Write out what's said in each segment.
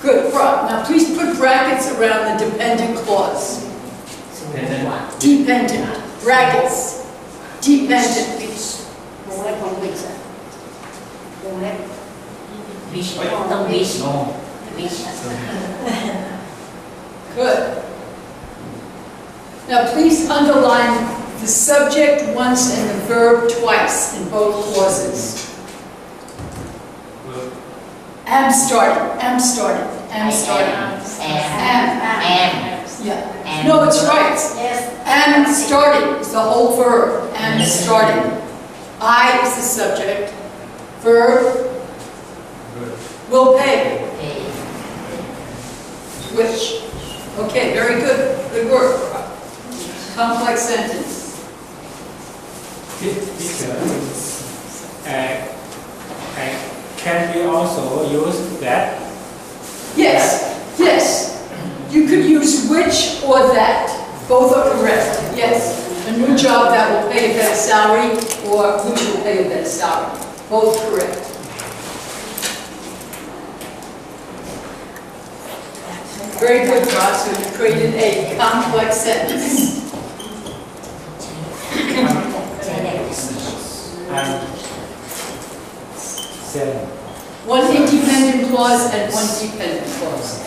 Good, right. Now please put brackets around the dependent clause. Dependent. Brackets. Dependent. Good. Now please underline the subject once and the verb twice in both clauses. Am started. Am started. Am started. Am. Yeah. No, it's right. Yes. Am started is the whole verb. Am started. I is the subject. Verb will pay. Which. Okay, very good. Good work. Complex sentence. Can we also use that? Yes, yes. You could use which or that. Both are correct. Yes. A new job that will pay a better salary or which will pay a better salary. Both correct. Very good, Ross. So you created a complex sentence. One independent clause and one dependent clause.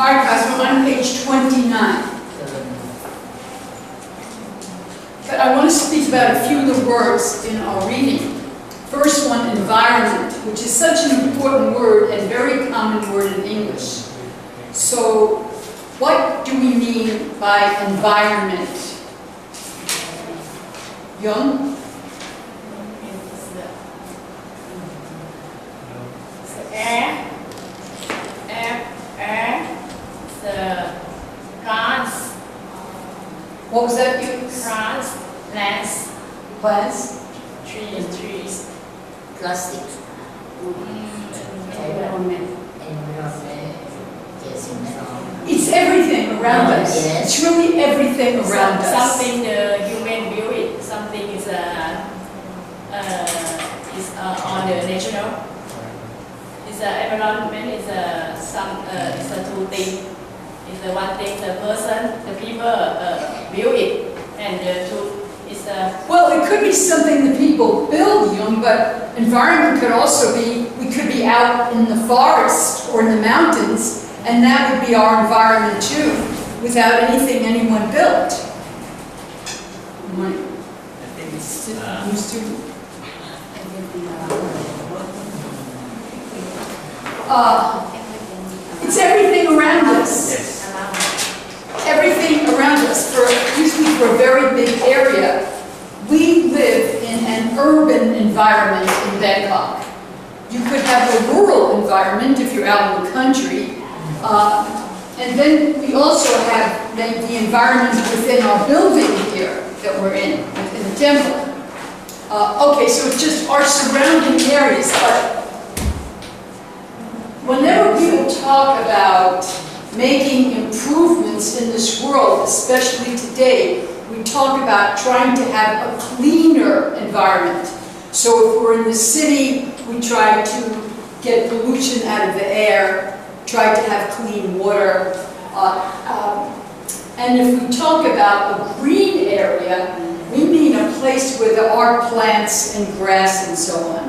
All right, guys, we're on page 29. But I want to speak about a few of the words in our reading. First one, environment, which is such an important word and very common word in English. So, what do we mean by environment? Young? The plants. What was that? Plants, plants, Plants? trees. Plastic. It's everything around us. Yes. It's really everything around us. Something the human build it. Something is on the national. It's environment. It's it's a two thing. It's the one thing the person, the people build it, and the two is Well, it could be something that people build, Jung, but environment could also be, we could be out in the forest or in the mountains, and that would be our environment too, without anything anyone built. It's everything around us. Yes. Everything around us, usually for a very big area. We live in an urban environment in Bangkok. You could have a rural environment if you're out in the country. And then we also have the environment within our building here that we're in the temple. Okay, so it's just our surrounding areas, but whenever people talk about making improvements in this world, especially today, we talk about trying to have a cleaner environment. So if we're in the city, we try to get pollution out of the air, try to have clean water. And if we talk about a green area, we mean a place where there are plants and grass and so on.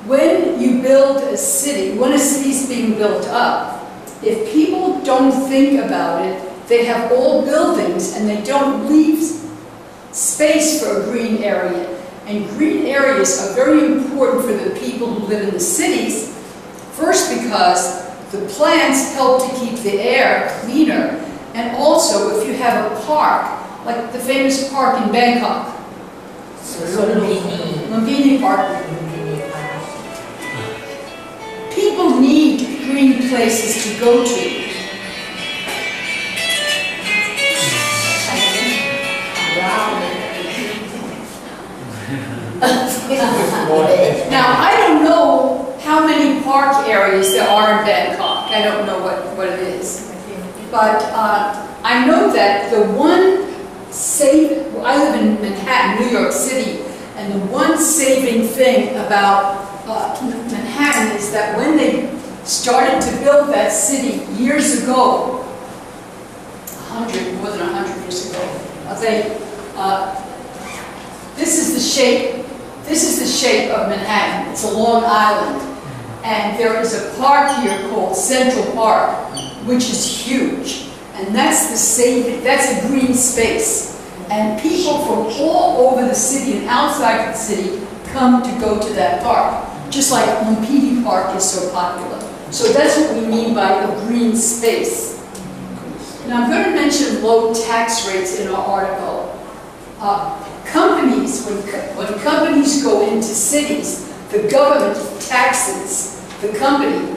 When you build a city, when a city's being built up, if people don't think about it, they have all buildings and they don't leave space for a green area. And green areas are very important for the people who live in the cities. First, because the plants help to keep the air cleaner. And also, if you have a park, like the famous park in Bangkok, Lumpini Park, people need green places to go to. Now, I don't know how many park areas there are in Bangkok. I don't know what it is. But I know that the one I live in Manhattan, New York City, and the one saving thing about Manhattan is that when they started to build that city years ago, more than 100 years ago, this is the shape of Manhattan. It's a long island. And there is a park here called Central Park, which is huge. And that's a green space. And people from all over the city and outside the city come to go to that park. Just like Lumpini Park is so popular. So that's what we mean by a green space. Now I'm going to mention low tax rates in our article. Companies, when companies go into cities, the government taxes the company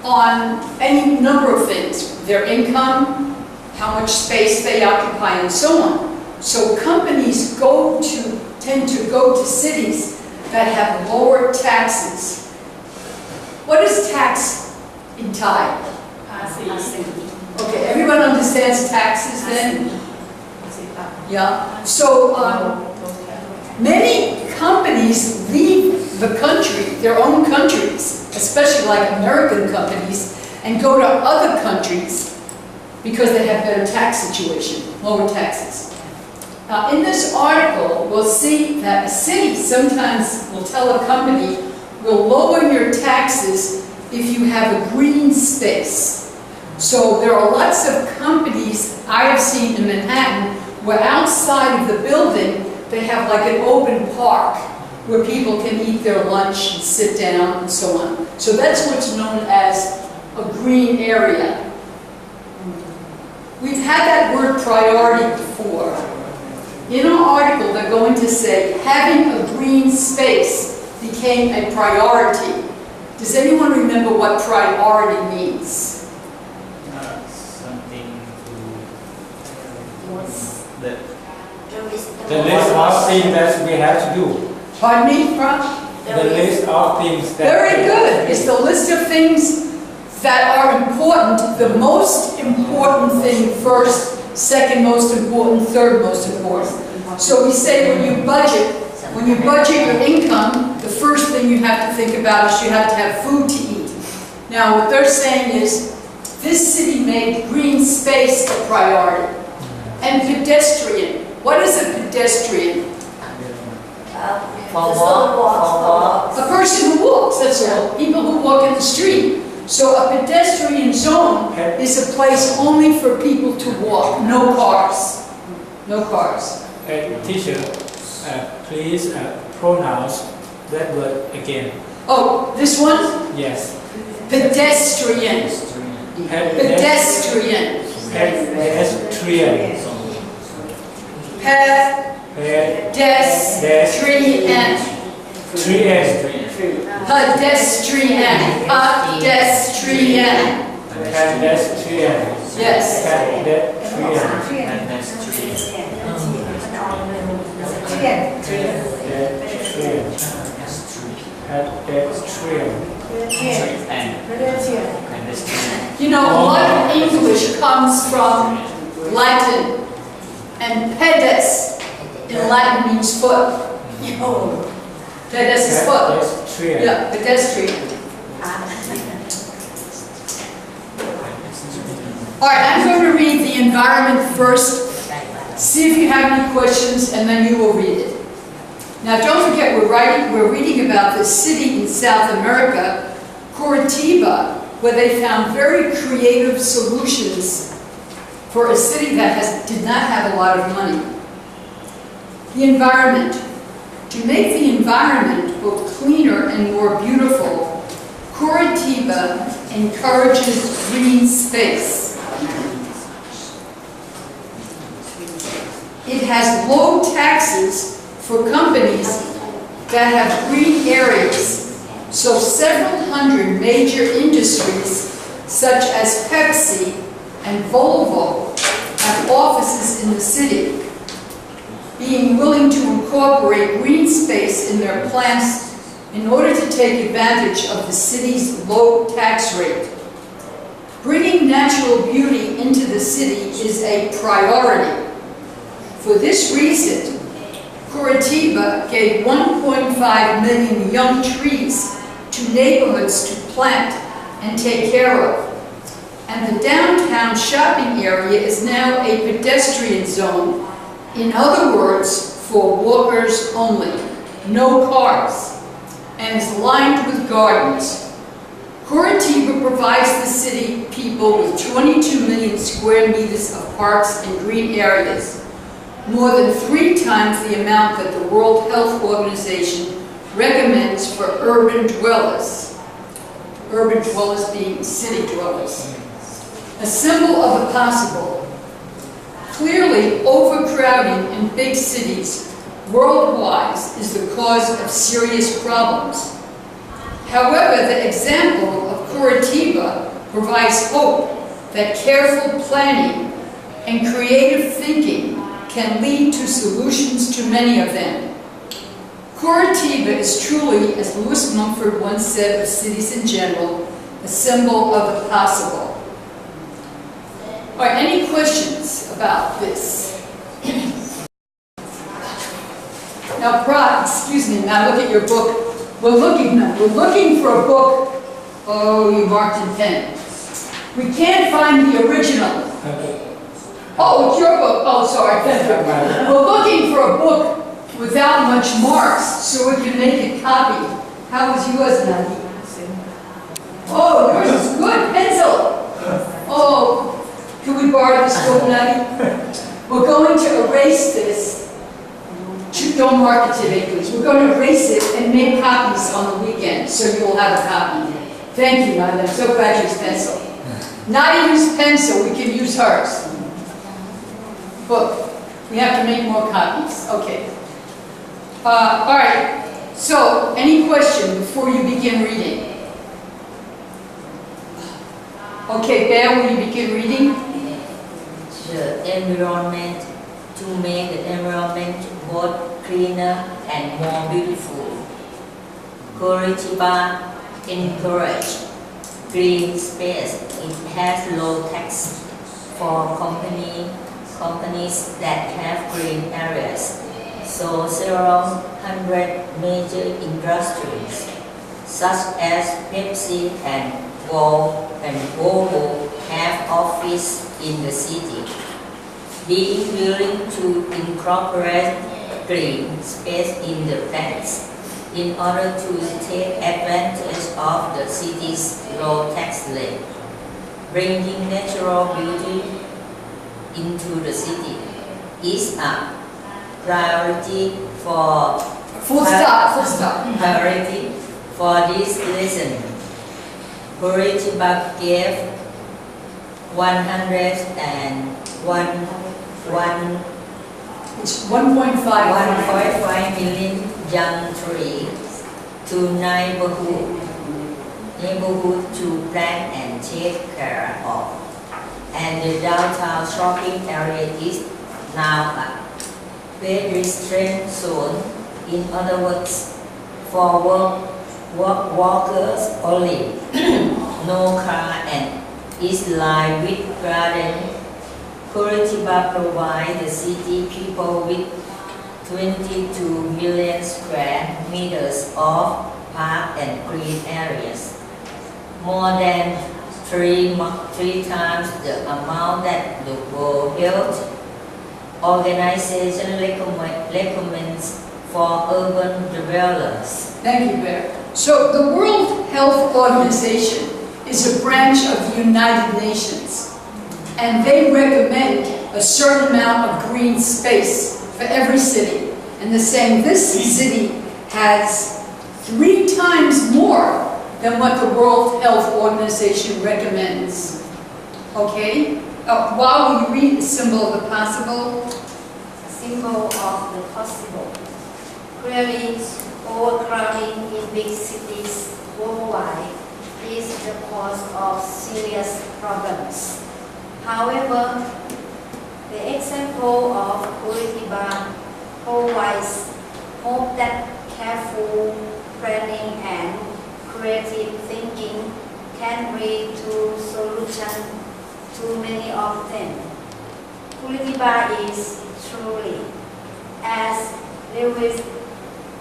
on any number of things, their income, how much space they occupy, and so on. So companies tend to go to cities that have lower taxes. What is tax in Thai? Okay, everyone understands taxes then? Yeah. So many companies leave the country, their own countries, especially like American companies, and go to other countries because they have better tax situation, lower taxes. In this article, we'll see that a city sometimes will tell a company, we'll lower your taxes if you have a green space. So there are lots of companies I have seen in Manhattan where outside of the building, they have like an open park where people can eat their lunch and sit down and so on. So that's what's known as a green area. We've had that word priority before. In our article, they're going to say having a green space became a priority. Does anyone remember what priority means? Something to the list of things that we have to do. Pardon me, Frank? The list of things that Very good. It's the list of things that are important. The most important thing first, second most important, third most important. So we say when you budget your income, the first thing you have to think about is you have to have food to eat. Now what they're saying is, this city made green space a priority. And pedestrian. What is a pedestrian? A person who walks, that's all. People who walk in the street. So a pedestrian zone is a place only for people to walk, no cars. No cars. Teacher, please pronounce that word again. Oh, this one? Yes. Pedestrian. Pedestrian. Pedestrian. Pedestrian. Pedestrian. Pedestrian. Yes. You know, a lot of English comes from Latin, and pedes in Latin means foot. Oh, pedes is foot. Pedestrian. Yeah, pedestrian. All right, I'm going to read the environment first. See if you have any questions, and then you will read it. Now, don't forget, we're reading about this city in South America, Curitiba, where they found very creative solutions for a city that did not have a lot of money. The environment. To make the environment both cleaner and more beautiful, Curitiba encourages green space. It has low taxes for companies that have green areas, so several hundred major industries, such as Pepsi and Volvo, have offices in the city, being willing to incorporate green space in their plants in order to take advantage of the city's low tax rate. Bringing natural beauty into the city is a priority. For this reason, Curitiba gave 1.5 million young trees to neighborhoods to plant and take care of. And the downtown shopping area is now a pedestrian zone. In other words, for walkers only, no cars, and is lined with gardens. Curitiba provides the city people with 22 million square meters of parks and green areas, more than 3 times the amount that the World Health Organization recommends for urban dwellers. Urban dwellers being city dwellers. A symbol of the possible. Clearly, overcrowding in big cities worldwide is the cause of serious problems. However, the example of Curitiba provides hope that careful planning and creative thinking can lead to solutions to many of them. Curitiba is truly, as Lewis Mumford once said of cities in general, a symbol of the possible. All right, any questions about this? Now, excuse me, now look at your book. We're looking for a book. Oh, you marked in pen. We can't find the original. Oh, it's your book. Oh, sorry. We're looking for a book without much marks so we can make a copy. How was yours, Nagi? Oh, yours is good. Pencil. Oh, can we borrow this book, Nagi? We're going to erase this. Don't mark it today, please. We're going to erase it and make copies on the weekend so you will have a copy. Thank you, Nagi. I'm so glad you used pencil. Nagi used pencil. We can use hers. Book. We have to make more copies. Okay. All right. So, any question before you begin reading? Okay, Bear, will you begin reading? The environment, to make the environment both cleaner and more beautiful. Curitiba encourage green space. It has low tax for companies that have green areas. So several hundred major industries, such as Pepsi and Volvo, have office in the city, being willing to incorporate green space in the plants in order to take advantage of the city's low tax rate, bringing natural beauty into the city is a priority for Full stop. priority for this reason. Curitiba gave 1.5 million young trees to neighborhood to plant and take care of. And the downtown shopping area is now a pedestrian zone. In other words, for walkers only, no car, and is lined with garden. Curitiba provides the city people with 22 million square meters of park and green areas, more than three times the amount that the World Health Organization recommends for urban dwellers. Thank you, Bear. So the World Health Organization is a branch of the United Nations, and they recommend a certain amount of green space for every city. And they're saying this city has 3 times more than what the World Health Organization recommends. Okay? While we read the symbol of the possible. Symbol of the possible. Clearly, overcrowding in big cities worldwide is the cause of serious problems. However, the example of Curitiba provides hope that careful planning and creative thinking can lead to solutions to many of them. Curitiba is truly, as Lewis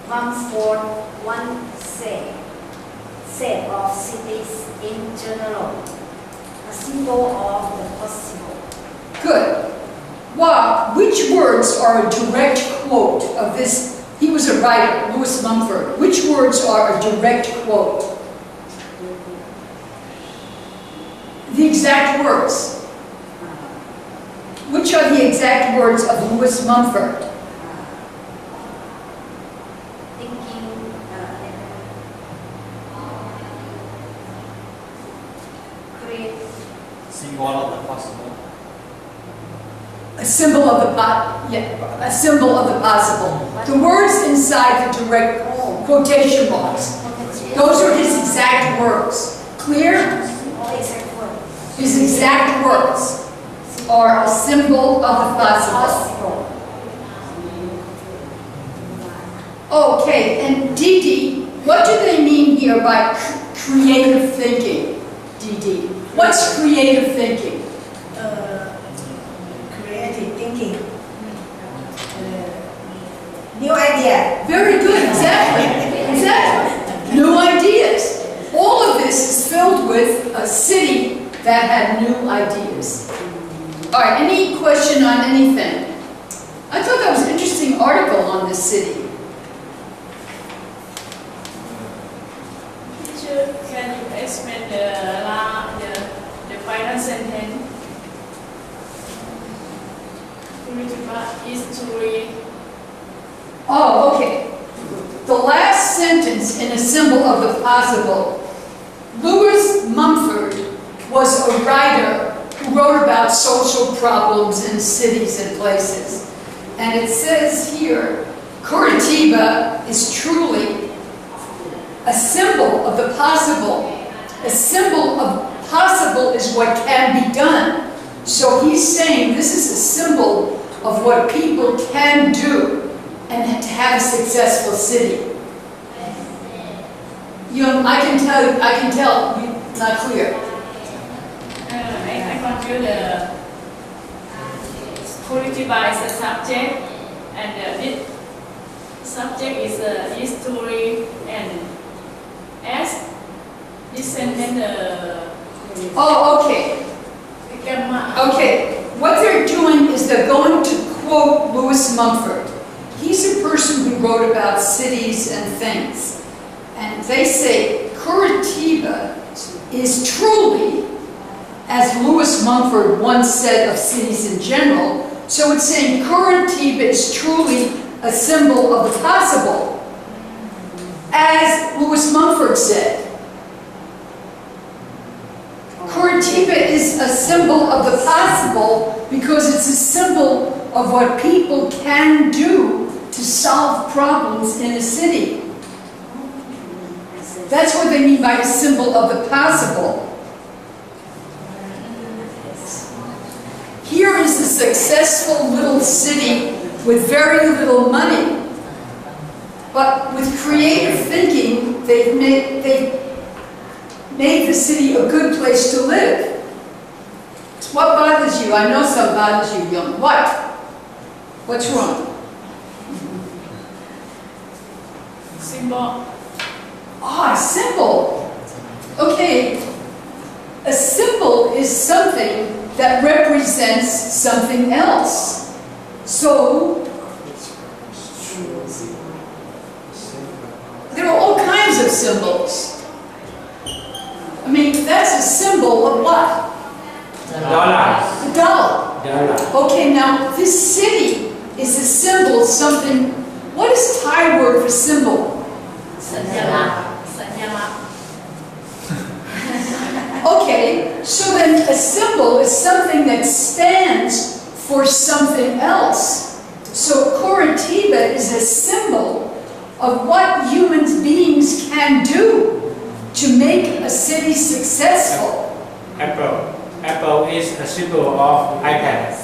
Mumford once said of cities in general, a symbol of the possible. Good. Wow, which words are a direct quote of this? He was a writer, Lewis Mumford. Which words are a direct quote? The exact words. Which are the exact words of Lewis Mumford? Thinking, create. Symbol of the possible. A symbol of the a symbol of the possible. The words inside the direct quotation marks. Those are his exact words. Clear? His exact words are a symbol of the possible. Okay, and Didi, what do they mean here by creative thinking? Didi, what's creative thinking? Creative thinking. New idea. Very good, exactly. Exactly. New ideas. All of this is filled with a city that had new ideas. All right, any question on anything? I thought that was an interesting article on this city. Teacher, can you explain the final sentence? Curitiba is truly. Oh, okay. The last sentence in a symbol of the possible. Lewis Mumford was a writer who wrote about social problems in cities and places. And it says here, Curitiba is truly a symbol of the possible. A symbol of possible is what can be done. So he's saying this is a symbol of what people can do and to have a successful city. You know, I can tell, you're not clear. I confuse the Curitiba is a subject, and this subject is history, and as this sentence Oh, okay. Okay. What they're doing is they're going to quote Lewis Mumford. He's a person who wrote about cities and things. And they say Curitiba is truly, as Lewis Mumford once said of cities in general, so it's saying Curitiba is truly a symbol of the possible, as Lewis Mumford said. Curitiba is a symbol of the possible because it's a symbol of what people can do to solve problems in a city. That's what they mean by a symbol of the possible. Here is a successful little city with very little money. But with creative thinking, they've made the city a good place to live. What bothers you? I know some bothers you, Young. What? What's wrong? Symbol. Ah, symbol. Okay. A symbol is something that represents something else. So, there are all kinds of symbols. I mean, that's a symbol of what? Dollar. The dollar. Dollar. Okay, now this city is a symbol of something. What is Thai word for symbol? สัญลักษณ์สัญลักษณ์ Okay, so then a symbol is something that stands for something else. So Curitiba is a symbol of what human beings can do to make a city successful. Apple. Apple is a symbol of iPad.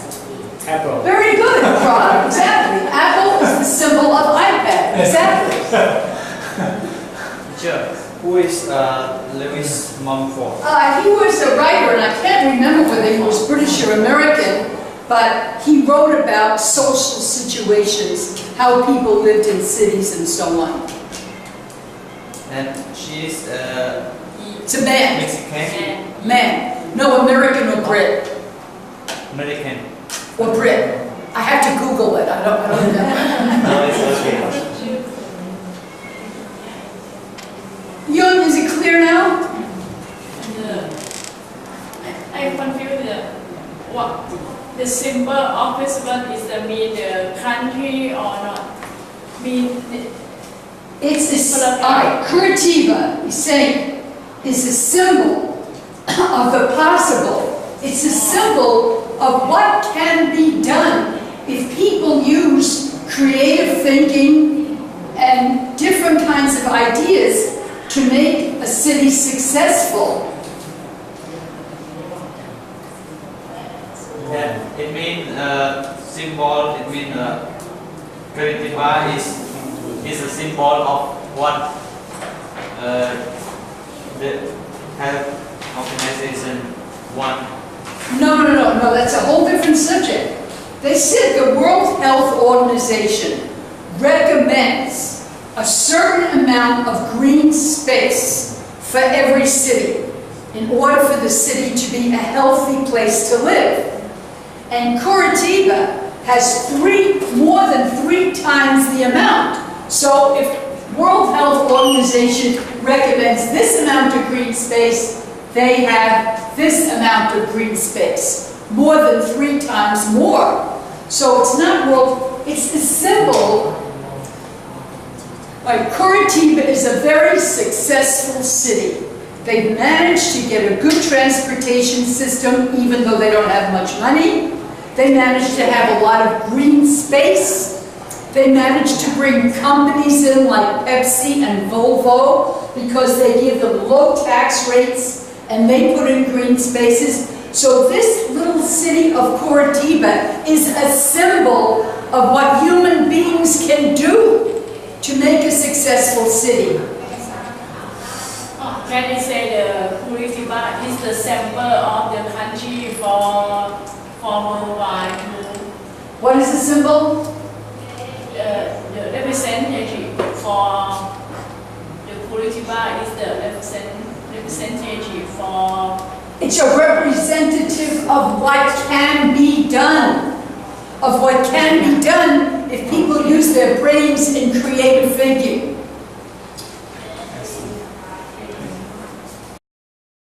Apple. Very good, Prague. Exactly. Apple is the symbol of iPad. Exactly. Teacher, who is Lewis Mumford? He was a writer, and I can't remember whether he was British or American, but he wrote about social situations, how people lived in cities and so on. And she is It's a man. Mexican, Man. No American or Brit. American. Or Brit. I have to Google it. I don't know. No, it's okay. Young, is it clear now? I confused what the symbol of festival is the mean the country or not mean It's this, Curitiba, he's saying, is a symbol of the possible. It's a symbol of what can be done if people use creative thinking and different kinds of ideas to make a city successful. And it means symbol. It means Curitiba is a symbol of what the health organization want. No, that's a whole different subject. They said the World Health Organization recommends a certain amount of green space for every city in order for the city to be a healthy place to live. And Curitiba has more than 3 times the amount. So if World Health Organization recommends this amount of green space, they have this amount of green space, more than 3 times more. So it's not it's the symbol. Like Curitiba is a very successful city. They've managed to get a good transportation system even though they don't have much money. They managed to have a lot of green space. They managed to bring companies in like Pepsi and Volvo because they give them low tax rates and they put in green spaces. So this little city of Curitiba is a symbol of what human beings can do to make a successful city. can you say the Curitiba is the symbol of the country for worldwide What is the symbol? the representative for the Curitiba is the representative for It's a representative of what can be done. Of what can be done if people use their brains in creative thinking.